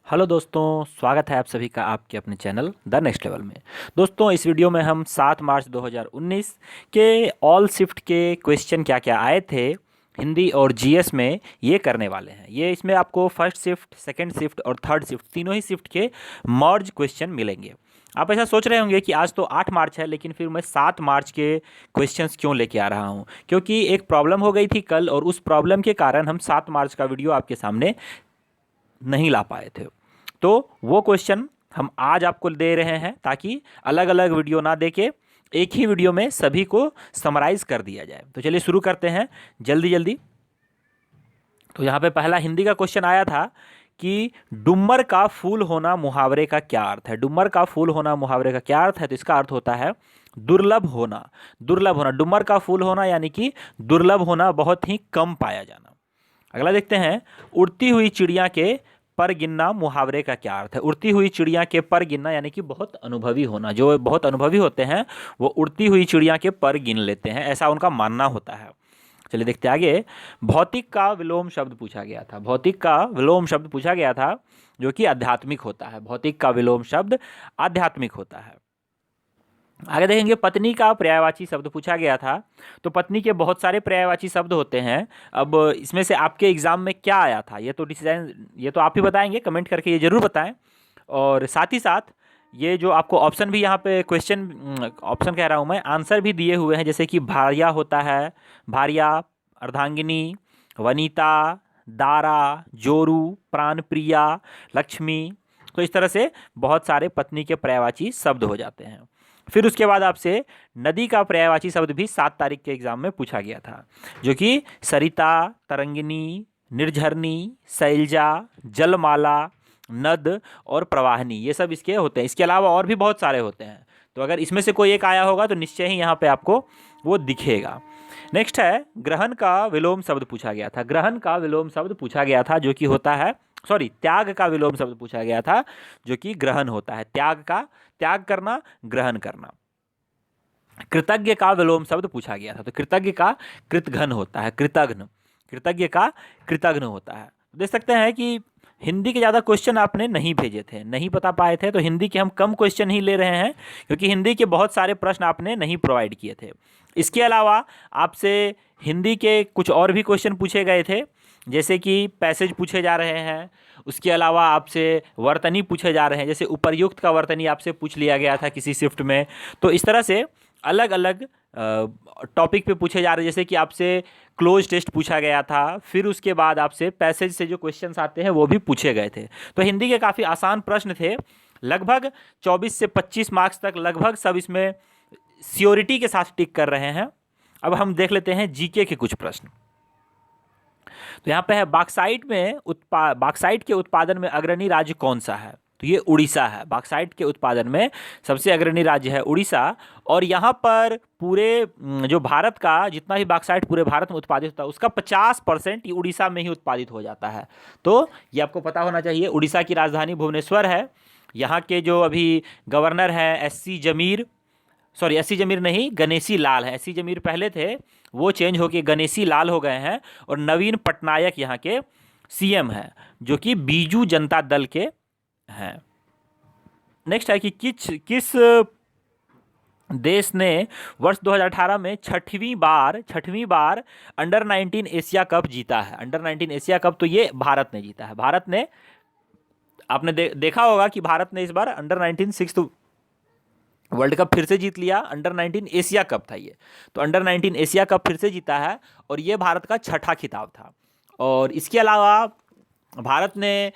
Hello दोस्तों, स्वागत है आप सभी का आपके अपने चैनल द नेक्स्ट लेवल में। दोस्तों, इस वीडियो में हम 7 मार्च 2019 के ऑल शिफ्ट के क्वेश्चन क्या क्या आए थे हिंदी और जीएस में ये करने वाले हैं। ये इसमें आपको फर्स्ट शिफ्ट, सेकंड शिफ्ट और थर्ड शिफ्ट तीनों ही शिफ्ट के मर्ज क्वेश्चन मिलेंगे। आप ऐसा सोच रहे होंगे कि आज तो 8 मार्च है, लेकिन फिर मैं 7 मार्च के क्वेश्चंस क्यों लेके आ रहा हूँ? क्योंकि एक प्रॉब्लम हो गई थी कल, और उस प्रॉब्लम के कारण हम 7 मार्च का वीडियो आपके सामने नहीं ला पाए थे। तो वो क्वेश्चन हम आज आपको दे रहे हैं ताकि अलग अलग वीडियो ना देके एक ही वीडियो में सभी को समराइज कर दिया जाए। तो चलिए शुरू करते हैं जल्दी जल्दी। तो यहाँ पे पहला हिंदी का क्वेश्चन आया था कि डुम्मर का फूल होना मुहावरे का क्या अर्थ है। डुम्मर का फूल होना मुहावरे का क्या अर्थ है? तो इसका अर्थ होता है दुर्लभ होना। दुर्लभ होना, डुम्मर का फूल होना यानी कि दुर्लभ होना, बहुत ही कम पाया जाना। अगला देखते हैं, उड़ती हुई चिड़िया के पर गिनना मुहावरे का क्या अर्थ है। उड़ती हुई चिड़िया के पर गिनना यानी कि बहुत अनुभवी होना। जो बहुत अनुभवी होते हैं वो उड़ती हुई चिड़िया के पर गिन लेते हैं, ऐसा उनका मानना होता है। चलिए देखते हैं आगे। भौतिक का विलोम शब्द पूछा गया था। भौतिक का विलोम शब्द पूछा गया था जो कि आध्यात्मिक होता है। भौतिक का विलोम शब्द आध्यात्मिक होता है। आगे देखेंगे, पत्नी का पर्यायवाची शब्द पूछा गया था। तो पत्नी के बहुत सारे पर्यायवाची शब्द होते हैं। अब इसमें से आपके एग्जाम में क्या आया था ये तो आप ही बताएंगे, कमेंट करके ये जरूर बताएं। और साथ ही साथ ये जो आपको ऑप्शन भी यहाँ पे क्वेश्चन ऑप्शन कह रहा हूँ मैं, आंसर भी दिए हुए हैं। जैसे कि भार्या होता है, भार्या, अर्धांगिनी, वनीता, दारा, जोरू, प्राणप्रिया, लक्ष्मी। तो इस तरह से बहुत सारे पत्नी के पर्यायवाची शब्द हो जाते हैं। फिर उसके बाद आपसे नदी का पर्यायवाची शब्द भी 7 तारीख के एग्जाम में पूछा गया था, जो कि सरिता, तरंगिनी, निर्झरनी, शैलजा, जलमाला, नद और प्रवाहिनी, ये सब इसके होते हैं। इसके अलावा और भी बहुत सारे होते हैं। तो अगर इसमें से कोई एक आया होगा तो निश्चय ही यहाँ पे आपको वो दिखेगा। नेक्स्ट है, ग्रहण का विलोम शब्द पूछा गया था। ग्रहण का विलोम शब्द पूछा गया था जो कि होता है, सॉरी, त्याग का विलोम शब्द पूछा गया था जो कि ग्रहण होता है। त्याग करना, ग्रहण करना। कृतज्ञ का विलोम शब्द पूछा गया था। तो कृतज्ञ का कृतघ्न होता है, कृतघ्न। कृतज्ञ का कृतघ्न होता है। देख सकते हैं कि हिंदी के ज़्यादा क्वेश्चन आपने नहीं भेजे थे, नहीं बता पाए थे, तो हिंदी के हम कम क्वेश्चन ही ले रहे हैं क्योंकि हिंदी के बहुत सारे प्रश्न आपने नहीं प्रोवाइड किए थे। इसके अलावा आपसे हिंदी के कुछ और भी क्वेश्चन पूछे गए थे, जैसे कि पैसेज पूछे जा रहे हैं। उसके अलावा आपसे वर्तनी पूछे जा रहे हैं, जैसे उपर्युक्त का वर्तनी आपसे पूछ लिया गया था किसी शिफ्ट में। तो इस तरह से अलग अलग टॉपिक पे पूछे जा रहे हैं। जैसे कि आपसे क्लोज टेस्ट पूछा गया था, फिर उसके बाद आपसे पैसेज से जो क्वेश्चंस आते हैं वो भी पूछे गए थे। तो हिंदी के काफ़ी आसान प्रश्न थे। लगभग 24 से 25 मार्क्स तक लगभग सब इसमें श्योरिटी के साथ टिक कर रहे हैं। अब हम देख लेते हैं जीके के कुछ प्रश्न। तो यहाँ पे है, बॉक्साइट के उत्पादन में अग्रणी राज्य कौन सा है? तो ये उड़ीसा है। बॉक्साइट के उत्पादन में सबसे अग्रणी राज्य है उड़ीसा। और यहाँ पर पूरे जो भारत का जितना भी बॉक्साइट पूरे भारत में उत्पादित होता है उसका 50% ये उड़ीसा में ही उत्पादित हो जाता है। तो ये आपको पता होना चाहिए। उड़ीसा की राजधानी भुवनेश्वर है। यहाँ के जो अभी गवर्नर हैं एससी जमीर नहीं, गणेशी लाल है। एससी जमीर पहले थे, वो चेंज होके गणेशी लाल हो गए हैं। और नवीन पटनायक यहाँ के सीएम हैं जो कि बीजू जनता दल के हैं। नेक्स्ट है कि किस देश ने वर्ष 2018 में छठवीं बार अंडर 19 एशिया कप जीता है? अंडर 19 एशिया कप तो ये भारत ने जीता है। भारत ने, आपने देखा होगा कि भारत ने इस बार अंडर 19 सिक्स्थ वर्ल्ड कप फिर से जीत लिया। अंडर 19 एशिया कप था ये। तो अंडर 19 एशिया कप फिर से जीता है और ये भारत का छठा खिताब था। और इसके अलावा भारत ने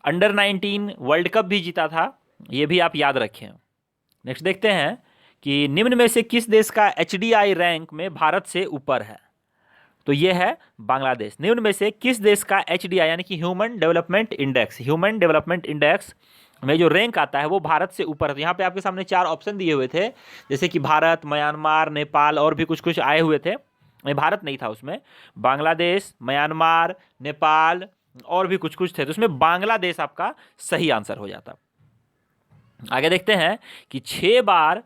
अंडर 19 वर्ल्ड कप भी जीता था, ये भी आप याद रखें। नेक्स्ट देखते हैं कि निम्न में से किस देश का एचडीआई रैंक में भारत से ऊपर है? तो ये है बांग्लादेश। निम्न में से किस देश का एचडीआई यानी कि ह्यूमन डेवलपमेंट इंडेक्स में जो रैंक आता है वो भारत से ऊपर है? तो यहाँ पे आपके सामने 4 ऑप्शन दिए हुए थे, जैसे कि भारत, म्यांमार, नेपाल और भी कुछ कुछ आए हुए थे। भारत नहीं था उसमें, बांग्लादेश, म्यांमार, नेपाल और भी कुछ कुछ थे। तो उसमें बांग्लादेश आपका सही आंसर हो जाता। आगे देखते हैं कि 6 बार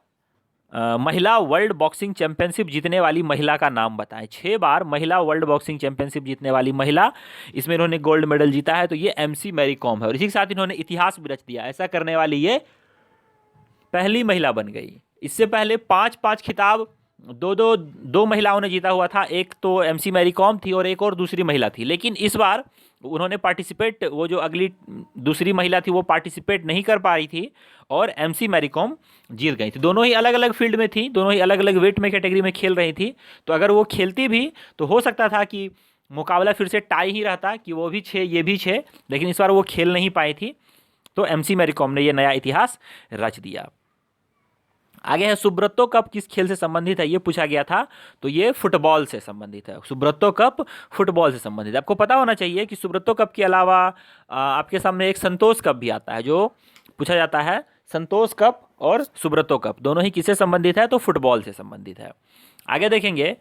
महिला वर्ल्ड बॉक्सिंग चैंपियनशिप जीतने वाली महिला का नाम बताएं। 6 बार महिला वर्ल्ड बॉक्सिंग चैंपियनशिप जीतने वाली महिला, इसमें इन्होंने गोल्ड मेडल जीता है, तो ये एमसी मैरी कॉम है। और इसी के साथ इन्होंने इतिहास भी रच दिया। ऐसा करने वाली ये पहली महिला बन गई। इससे पहले 5-5 खिताब दो महिलाओं ने जीता हुआ था। एक तो एमसी मैरी कॉम थी और एक और दूसरी महिला थी, लेकिन इस बार उन्होंने पार्टिसिपेट, वो जो अगली दूसरी महिला थी वो पार्टिसिपेट नहीं कर पा रही थी और एमसी मैरी कॉम जीत गई थी। दोनों ही अलग अलग फील्ड में थी, दोनों ही अलग अलग वेट में कैटेगरी में खेल रही थी। तो अगर वो खेलती भी तो हो सकता था कि मुकाबला फिर से टाई ही रहता, कि वो भी 6 ये भी 6, लेकिन इस बार वो खेल नहीं पाई थी। तो एमसी मैरी कॉम ने ये नया इतिहास रच दिया। आगे है सुब्रतो कप किस खेल से संबंधित है, ये पूछा गया था। तो ये फुटबॉल से संबंधित है। सुब्रतो कप फुटबॉल से संबंधित है। आपको पता होना चाहिए कि सुब्रतो कप के अलावा आपके सामने एक संतोष कप भी आता है, जो पूछा जाता है। संतोष कप और सुब्रतो कप दोनों ही किससे संबंधित है, तो फुटबॉल से संबंधित है। आगे देखेंगे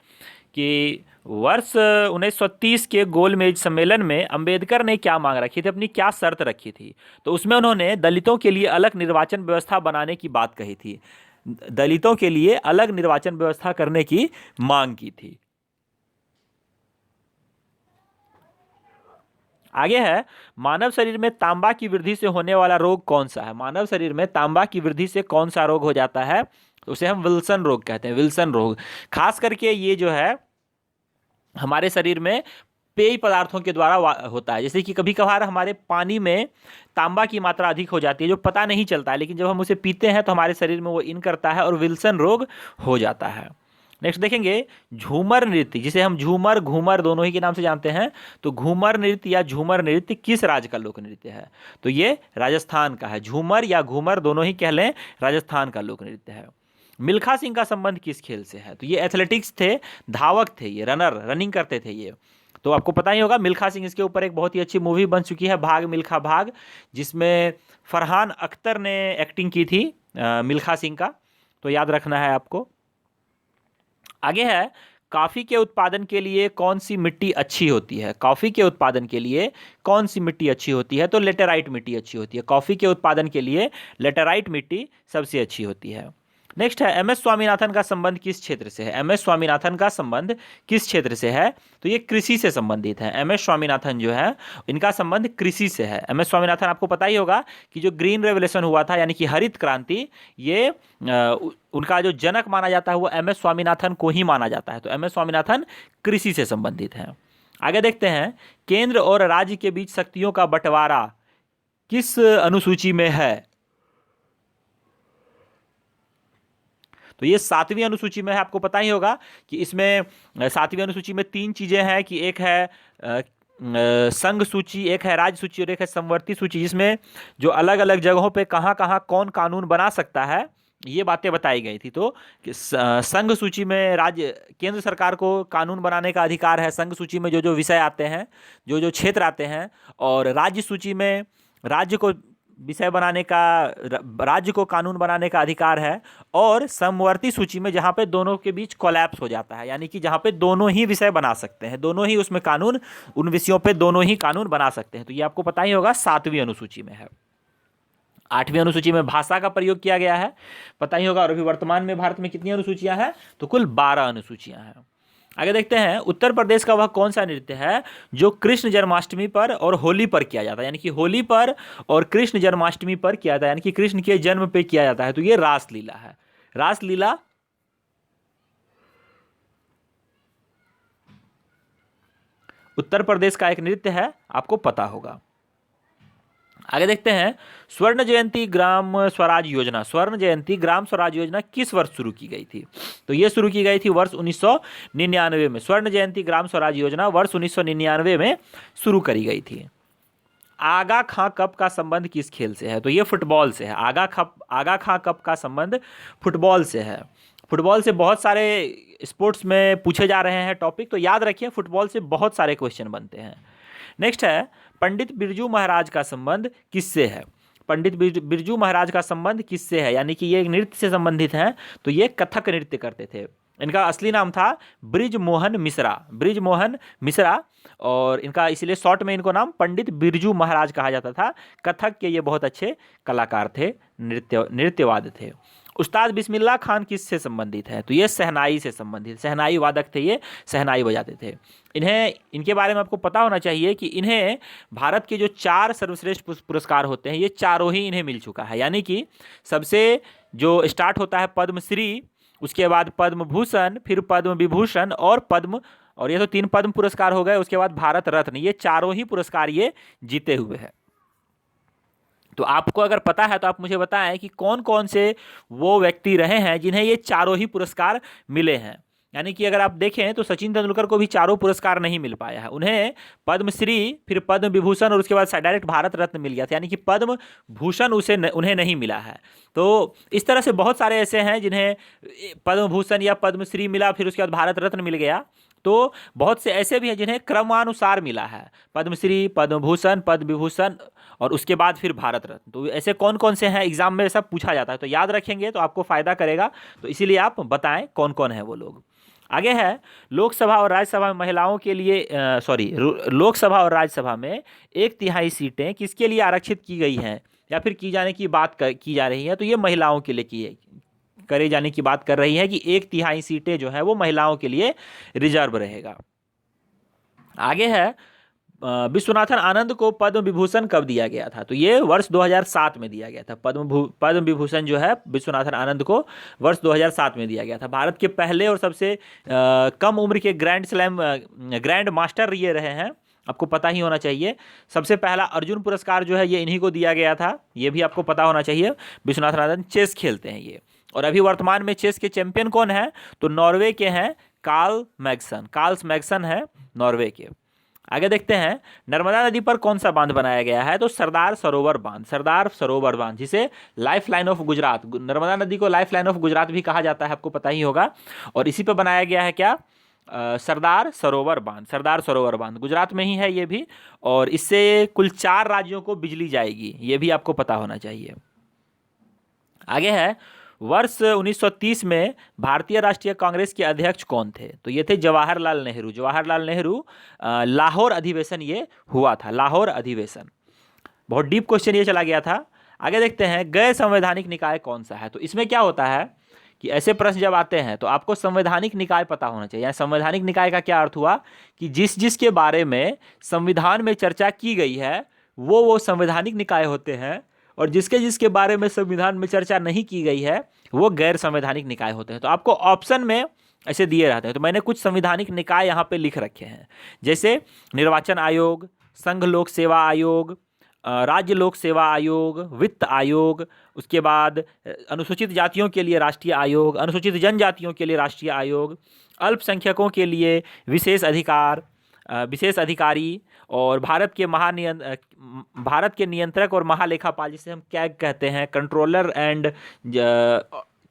कि वर्ष 1930 के गोलमेज सम्मेलन में अंबेडकर ने क्या मांग रखी थी, अपनी क्या शर्त रखी थी। तो उसमें उन्होंने दलितों के लिए अलग निर्वाचन व्यवस्था बनाने की बात कही थी। दलितों के लिए अलग निर्वाचन व्यवस्था करने की मांग की थी। आगे है मानव शरीर में तांबा की वृद्धि से होने वाला रोग कौन सा है। मानव शरीर में तांबा की वृद्धि से कौन सा रोग हो जाता है, तो उसे हम विल्सन रोग कहते हैं। विल्सन रोग खास करके ये जो है हमारे शरीर में पेय पदार्थों के द्वारा होता है। जैसे कि कभी कभार हमारे पानी में तांबा की मात्रा अधिक हो जाती है, जो पता नहीं चलता है, लेकिन जब हम उसे पीते हैं तो हमारे शरीर में वो इन करता है और विल्सन रोग हो जाता है। नेक्स्ट देखेंगे झूमर नृत्य, जिसे हम झूमर घूमर दोनों ही के नाम से जानते हैं। तो घूमर नृत्य या झूमर नृत्य किस राज्य का लोक नृत्य है, तो ये राजस्थान का है। झूमर या घूमर दोनों ही कह लें, राजस्थान का लोक नृत्य है। मिल्खा सिंह का संबंध किस खेल से है, तो ये एथलेटिक्स थे, धावक थे, ये रनिंग करते थे ये। तो आपको पता ही होगा मिल्खा सिंह, इसके ऊपर एक बहुत ही अच्छी मूवी बन चुकी है, भाग मिल्खा भाग, जिसमें फरहान अख्तर ने एक्टिंग की थी मिल्खा सिंह का। तो याद रखना है आपको। आगे है कॉफ़ी के उत्पादन के लिए कौन सी मिट्टी अच्छी होती है। कॉफ़ी के उत्पादन के लिए कौन सी मिट्टी अच्छी होती है, तो लेटेराइट मिट्टी अच्छी होती है। कॉफ़ी के उत्पादन के लिए लेटेराइट मिट्टी सबसे अच्छी होती है। नेक्स्ट है एम एस स्वामीनाथन का संबंध किस क्षेत्र से है। एम एस स्वामीनाथन का संबंध किस क्षेत्र से है, तो ये कृषि से संबंधित है। एम एस स्वामीनाथन जो है इनका संबंध कृषि से है। एम एस स्वामीनाथन, आपको पता ही होगा कि जो ग्रीन रेवोल्यूशन हुआ था, यानी कि हरित क्रांति, ये उनका जो जनक माना जाता है वो एम एस स्वामीनाथन को ही माना जाता है। तो एम एस स्वामीनाथन कृषि से संबंधित है। आगे देखते हैं केंद्र और राज्य के बीच शक्तियों का बंटवारा किस अनुसूची में है, तो ये 7वीं अनुसूची में है। आपको पता ही होगा कि इसमें 7वीं अनुसूची में 3 चीजें हैं, कि एक है संघ सूची, एक है राज्य सूची और एक है समवर्ती सूची, जिसमें जो अलग अलग जगहों पे कहाँ कहाँ कौन कानून बना सकता है ये बातें बताई गई थी। तो संघ सूची में राज्य केंद्र सरकार को कानून बनाने का अधिकार है, संघ सूची में जो जो विषय आते हैं, जो जो क्षेत्र आते हैं, और राज्य सूची में राज्य को विषय बनाने का, राज्य को कानून बनाने का अधिकार है। और समवर्ती सूची में जहाँ पे दोनों के बीच कोलैप्स हो जाता है, यानी कि जहाँ पे दोनों ही विषय बना सकते हैं, दोनों ही उसमें कानून, उन विषयों पे दोनों ही कानून बना सकते हैं। तो ये आपको पता ही होगा 7वीं अनुसूची में है। 8वीं अनुसूची में भाषा का प्रयोग किया गया है, पता ही होगा। और अभी वर्तमान में भारत में कितनी अनुसूचियां हैं, तो कुल 12 अनुसूचियां हैं। आगे देखते हैं उत्तर प्रदेश का वह कौन सा नृत्य है जो कृष्ण जन्माष्टमी पर और होली पर किया जाता है, यानी कि होली पर और कृष्ण जन्माष्टमी पर किया जाता है, यानी कि कृष्ण के जन्म पे किया जाता है। तो ये रासलीला है। रासलीला उत्तर प्रदेश का एक नृत्य है, आपको पता होगा। आगे देखते हैं स्वर्ण जयंती ग्राम स्वराज योजना। स्वर्ण जयंती ग्राम स्वराज योजना किस वर्ष शुरू की गई थी, तो यह शुरू की गई थी वर्ष 1999 में। स्वर्ण जयंती ग्राम स्वराज योजना वर्ष 1999 में शुरू करी गई थी। आगा खां कप का संबंध किस खेल से है, तो ये फुटबॉल से है। आगा खां कप का संबंध फुटबॉल से है। फुटबॉल से बहुत सारे स्पोर्ट्स में पूछे जा रहे हैं टॉपिक, तो याद रखिए फुटबॉल से बहुत सारे क्वेश्चन बनते हैं। नेक्स्ट है पंडित बिरजू महाराज का संबंध किससे है। पंडित बिरजू महाराज का संबंध किससे है, यानी कि ये नृत्य से संबंधित हैं। तो ये कथक नृत्य करते थे। इनका असली नाम था ब्रिजमोहन मिश्रा, ब्रिजमोहन मिश्रा, और इनका इसलिए शॉर्ट में इनको नाम पंडित बिरजू महाराज कहा जाता था। कथक के ये बहुत अच्छे कलाकार थे, नृत्यवाद थे। उस्ताद बिस्मिल्लाह खान किससे संबंधित है? तो ये शहनाई से संबंधित, शहनाई वादक थे ये, शहनाई बजाते थे। इन्हें, इनके बारे में आपको पता होना चाहिए कि इन्हें भारत के जो 4 सर्वश्रेष्ठ पुरस्कार होते हैं, ये चारों ही इन्हें मिल चुका है। यानी कि सबसे जो स्टार्ट होता है पद्मश्री, उसके बाद पद्म भूषण, फिर पद्म विभूषण और पद्म, और ये तो 3 पद्म पुरस्कार हो गए, उसके बाद भारत रत्न, ये चारों ही पुरस्कार ये जीते हुए हैं। तो आपको अगर पता है तो आप मुझे बताएं कि कौन कौन से वो व्यक्ति रहे हैं जिन्हें ये चारों ही पुरस्कार मिले हैं। यानी कि अगर आप देखें तो सचिन तेंदुलकर को भी चारों पुरस्कार नहीं मिल पाया है, उन्हें पद्मश्री, फिर पद्म विभूषण और उसके बाद डायरेक्ट भारत रत्न मिल गया था, यानी कि पद्म भूषण उन्हें नहीं मिला है। तो इस तरह से बहुत सारे ऐसे हैं जिन्हें पद्म भूषण या पद्मश्री मिला, फिर उसके बाद भारत रत्न मिल गया। तो बहुत से ऐसे भी हैं जिन्हें क्रमानुसार मिला है, पद्मश्री, पद्म भूषण, पद्म विभूषण और उसके बाद फिर भारत रत्न। तो ऐसे कौन कौन से हैं, एग्जाम में सब पूछा जाता है, तो याद रखेंगे तो आपको फायदा करेगा। तो इसीलिए आप बताएं कौन कौन है वो लोग। आगे है, लोकसभा और राज्यसभा में महिलाओं के लिए लोकसभा और राज्यसभा में 1/3 सीटें किसके लिए आरक्षित की गई हैं या फिर की जाने की बात की जा रही है? तो ये महिलाओं के लिए करे जाने की बात कर रही है कि 1/3 सीटें जो है वो महिलाओं के लिए रिजर्व रहेगा। आगे है, विश्वनाथन आनंद को पद्म विभूषण कब दिया गया था? तो ये वर्ष 2007 में दिया गया था। पद्म विभूषण जो है विश्वनाथन आनंद को वर्ष 2007 में दिया गया था। भारत के पहले और सबसे कम उम्र के ग्रैंड मास्टर ये रहे हैं, आपको पता ही होना चाहिए। सबसे पहला अर्जुन पुरस्कार जो है ये इन्हीं को दिया गया था, ये भी आपको पता होना चाहिए। विश्वनाथन आनंद चेस खेलते हैं ये, और अभी वर्तमान में चेस के चैंपियन कौन है? तो नॉर्वे के हैं कार्ल्स मैग्सन है नॉर्वे के। आगे देखते हैं, नर्मदा नदी पर कौन सा बांध बनाया गया है? तो सरदार सरोवर बांध, जिसे life line of Gujarat, Narmada नदी को लाइफ लाइन ऑफ गुजरात भी कहा जाता है, आपको पता ही होगा। और इसी पर बनाया गया है क्या? सरदार सरोवर बांध गुजरात में ही है ये भी, और इससे कुल 4 राज्यों को बिजली जाएगी, ये भी आपको पता होना चाहिए। आगे है, वर्ष 1930 में भारतीय राष्ट्रीय कांग्रेस के अध्यक्ष कौन थे? तो ये थे जवाहरलाल नेहरू। लाहौर अधिवेशन ये हुआ था, लाहौर अधिवेशन। बहुत डीप क्वेश्चन ये चला गया था। आगे देखते हैं, गैर संवैधानिक निकाय कौन सा है? तो इसमें क्या होता है कि ऐसे प्रश्न जब आते हैं तो आपको संवैधानिक निकाय पता होना चाहिए। या संवैधानिक निकाय का क्या अर्थ हुआ कि जिसके बारे में संविधान में चर्चा की गई है वो संवैधानिक निकाय होते हैं, और जिसके बारे में संविधान में चर्चा नहीं की गई है वो गैर संवैधानिक निकाय होते हैं। तो आपको ऑप्शन में ऐसे दिए रहते हैं, तो मैंने कुछ संवैधानिक निकाय यहाँ पे लिख रखे हैं, जैसे निर्वाचन आयोग, संघ लोक सेवा आयोग, राज्य लोक सेवा आयोग, वित्त आयोग, उसके बाद अनुसूचित जातियों के लिए राष्ट्रीय आयोग, अनुसूचित जनजातियों के लिए राष्ट्रीय आयोग, अल्पसंख्यकों के लिए विशेष अधिकारी, और भारत के नियंत्रक और महालेखापाल, जिसे हम क्या कहते हैं,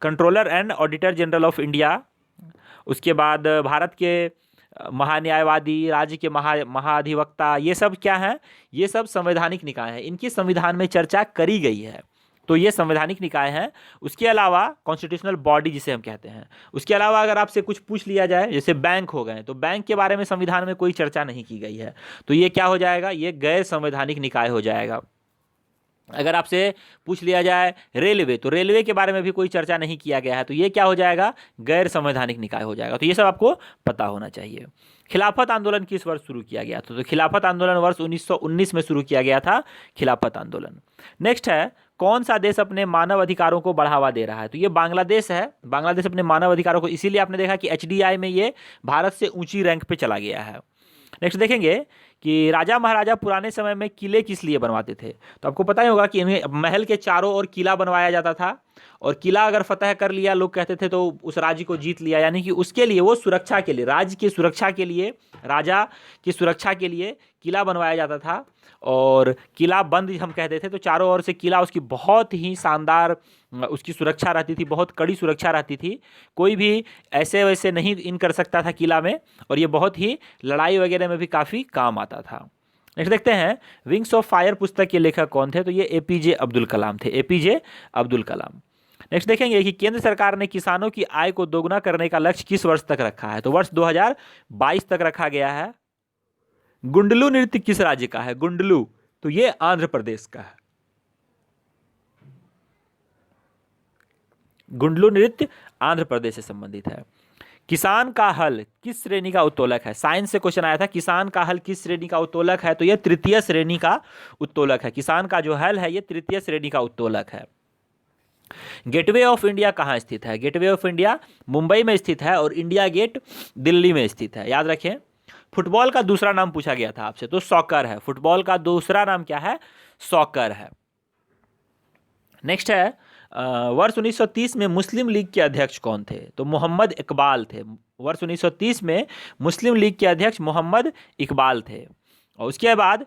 controller and auditor general of India. उसके बाद भारत के महान्यायवादी, राज्य के महाधिवक्ता, ये सब क्या है? ये सब संवैधानिक निकाय है, इनकी संविधान में चर्चा करी गई है, तो ये संवैधानिक निकाय हैं। उसके अलावा कॉन्स्टिट्यूशनल बॉडी जिसे हम कहते हैं, उसके अलावा अगर आपसे कुछ पूछ लिया जाए, जैसे बैंक हो गए, तो बैंक के बारे में संविधान में कोई चर्चा नहीं की गई है, तो ये क्या हो जाएगा? ये गैर संवैधानिक निकाय हो जाएगा। अगर आपसे पूछ लिया जाए रेलवे, तो रेलवे के बारे में भी कोई चर्चा नहीं किया गया है, तो ये क्या हो जाएगा? गैर संवैधानिक निकाय हो जाएगा। तो ये सब आपको पता होना चाहिए। खिलाफत आंदोलन किस वर्ष शुरू किया गया था? तो खिलाफत आंदोलन वर्ष 1919 में शुरू किया गया था, खिलाफत आंदोलन। नेक्स्ट है, कौन सा देश अपने मानव अधिकारों को बढ़ावा दे रहा है? तो ये बांग्लादेश है। बांग्लादेश अपने मानव अधिकारों को, इसीलिए आपने देखा कि HDI में ये भारत से ऊंची रैंक पे चला गया है। नेक्स्ट देखेंगे कि राजा महाराजा पुराने समय में किले किस लिए बनवाते थे? तो आपको पता ही होगा कि इन्हें महल के चारों ओर किला बनवाया जाता था, और किला अगर फतह कर लिया, लोग कहते थे, तो उस राज्य को जीत लिया, यानी कि उसके लिए वो सुरक्षा के लिए, राज्य की सुरक्षा के लिए, राजा की सुरक्षा के लिए किला बनवाया जाता था। और किला बंद हम कहते थे, तो चारों ओर से किला, उसकी बहुत ही शानदार उसकी सुरक्षा रहती थी, बहुत कड़ी सुरक्षा रहती थी, कोई भी ऐसे वैसे नहीं इन कर सकता था किला में, और ये बहुत ही लड़ाई वगैरह में भी काफ़ी काम आता था। नेक्स्ट देखते हैं, विंग्स ऑफ फायर पुस्तक के लेखक कौन थे? तो ये APJ अब्दुल कलाम थे, APJ अब्दुल कलाम। नेक्स्ट देखेंगे कि केंद्र सरकार ने किसानों की आय को दोगुना करने का लक्ष्य किस वर्ष तक रखा है? तो वर्ष 2022 तक रखा गया है। गुंडलू नृत्य किस राज्य का है? गुंडलू, तो ये आंध्र प्रदेश का है। गुंडलू नृत्य आंध्र प्रदेश से संबंधित है। किसान का हल किस श्रेणी का उत्तोलक है? साइंस से क्वेश्चन आया था, किसान का हल किस श्रेणी का उत्तोलक है? तो यह तृतीय श्रेणी का उत्तोलक है। किसान का जो हल है यह तृतीय श्रेणी का उत्तोलक है। गेटवे ऑफ इंडिया कहाँ स्थित है? गेटवे ऑफ इंडिया मुंबई में स्थित है और इंडिया गेट दिल्ली में स्थित है, याद रखें। फुटबॉल का दूसरा नाम पूछा गया था आपसे, तो सॉकर है। फुटबॉल का दूसरा नाम क्या है? सॉकर है। नेक्स्ट है वर्ष 1930 में मुस्लिम लीग के अध्यक्ष कौन थे? तो मोहम्मद इकबाल थे। वर्ष 1930 में मुस्लिम लीग के अध्यक्ष मोहम्मद इकबाल थे। और उसके बाद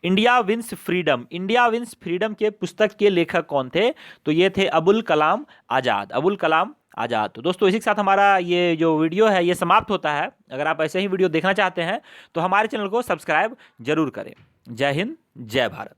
India wins freedom, India wins freedom के पुस्तक के लेखक कौन थे? तो ये थे अबुल कलाम आज़ाद, अबुल कलाम आज़ाद। तो दोस्तों इसी के साथ हमारा ये जो वीडियो है ये समाप्त होता है। अगर आप ऐसे ही वीडियो देखना चाहते हैं तो हमारे चैनल को सब्सक्राइब जरूर करें। जय हिंद, जय भारत।